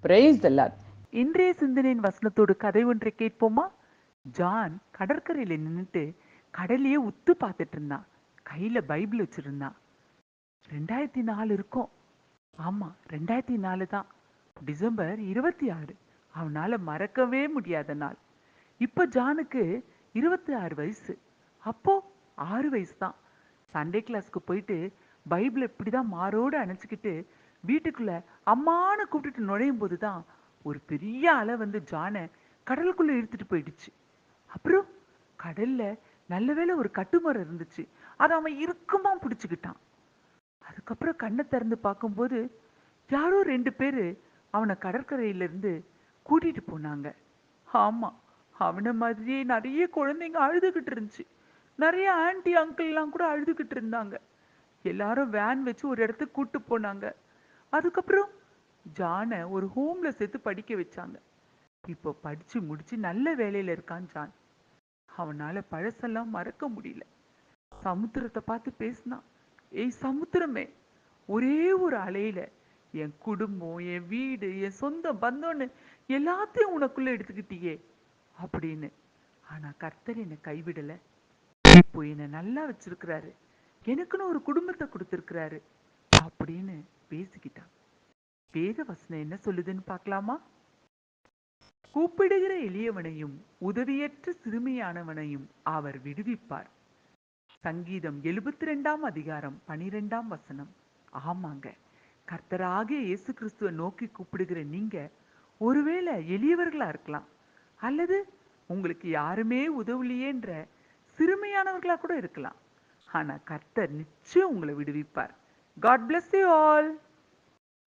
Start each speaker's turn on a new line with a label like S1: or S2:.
S1: Praise the Lord.
S2: இன்றைய சிந்தனையின் வசனத்தோடு கதை ஒன்றை கேட்போமா? ஜான் கடற்கரையில நின்னுட்டு கடலையே உத்து பார்த்துட்டு இருந்தான். கையில பைபிள் வச்சிருந்தான். 2004 இருக்கும். ஆமா, 2004 தான். டிசம்பர் 26. அவனால மறக்கவே முடியாத நாள். இப்ப ஜானுக்கு 26 வயசு. அப்போ 6 வயசு தான். சண்டே கிளாஸ்க்கு போயிட்டு பைபிள் இப்படிதான் மாரோடு அணைச்சிக்கிட்டு வீட்டுக்குள்ள அம்மான்னு கூப்பிட்டுட்டு நுழையும் போதுதான் ஒரு பெரிய அலை வந்து ஜானை கடலுக்குள்ள இழுத்துட்டு போயிடுச்சு. அப்புறம் கடல்ல நல்லவேளை ஒரு கட்டுமரம் இருந்துச்சு. அதை அவன் இறுக்கமா பிடிச்சுக்கிட்டான். அதுக்கப்புறம் கண்ணை திறந்து பார்க்கும்போது யாரோ 2 பேரு அவனை கடற்கரையில இருந்து கூட்டிட்டு போனாங்க. ஆமா, அவனை மாதிரியே நிறைய குழந்தைங்க அழுதுகிட்டு இருந்துச்சு. நிறைய ஆன்டி அங்கிள்லாம் கூட அழுதுகிட்டு இருந்தாங்க. எல்லாரும் வேன் வச்சு ஒரு இடத்துக்கு கூட்டு போனாங்க. அதுக்கப்புறம் ஜானை ஒரு ஹோம்ல சேர்த்து படிக்க வச்சாங்க. இப்போ படிச்சு முடிச்சு நல்ல வேலையில இருக்கான் ஜான். அவனால பழசெல்லாம் மறக்க முடியல. சமுத்திரத்தை பார்த்து பேசினான். ஏய் சமுத்திரமே, ஒரே ஒரு அலையில என் குடும்பம், என் வீடு, என் சொந்த பந்தம்னு எல்லாத்தையும் உனக்குள்ள எடுத்துக்கிட்டியே அப்படின்னு. ஆனா கர்த்தர் என்னை கைவிடல. இப்போ என்னை நல்லா வச்சிருக்கிறாரு. எனக்குன்னு ஒரு குடும்பத்தை கொடுத்திருக்கிறாரு அப்படின்னு பேசிக்கிட்டான். வேத வசனம் என்ன சொல்லுதுன்னு பார்க்கலாமா? கூப்பிடுகிற எளியவனையும் உதவியற்ற சிறுமியானவனையும் அவர் விடுவிப்பார். சங்கீதம் 72ஆம் அதிகாரம் 12ஆம் வசனம். ஆமாங்க, கர்த்தராகிய இயேசு கிறிஸ்துவை நோக்கி கூப்பிடுகிற நீங்க ஒருவேளை எளியவர்களா இருக்கலாம், அல்லது உங்களுக்கு யாருமே உதவலையேன்ற சிறுமையானவர்களா கூட இருக்கலாம். ஆனா கர்த்தர் நிச்சயம் உங்களை விடுவிப்பார். God bless you all.